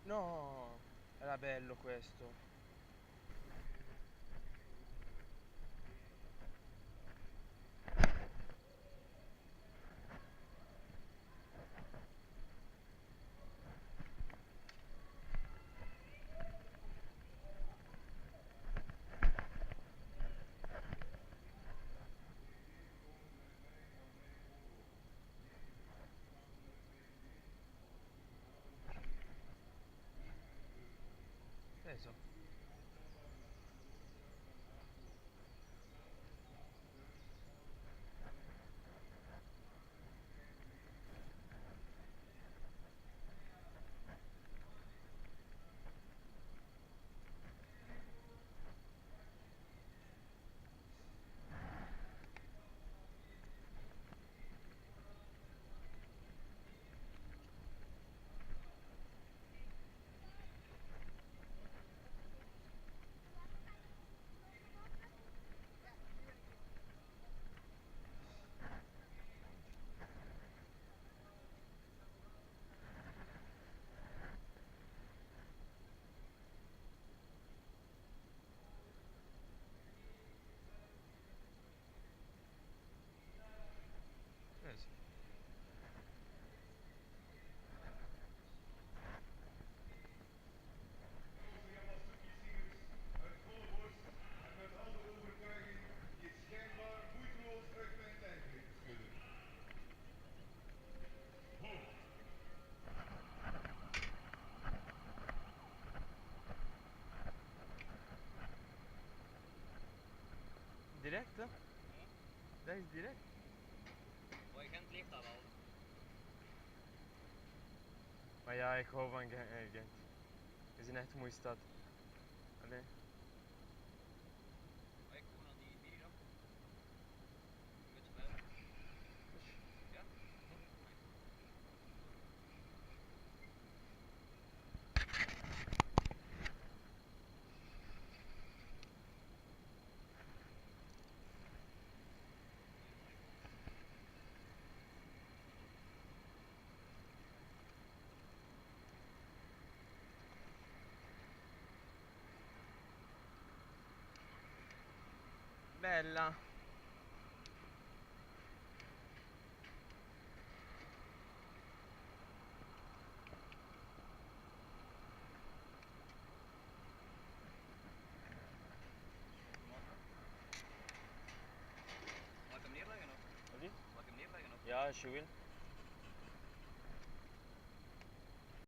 No, era bello questo. Preso. Preso. Roze was de kiezingers uit volle borst en met al de overtuiging die het schijnbaar moeiteloos uit mijn lijf weten te schudden. Ho! Direct, hè? Dat is direct. Maar Gent ligt dat al. Maar ja, ik hou van Gent. Het is een echt mooie stad. Allee. Maar ik kom naar die bier op. Een beetje verder. Ja? Bella. Mag ik hem neerleggen of? Wat is? Mag ik hem neerleggen of? Ja, als je wil.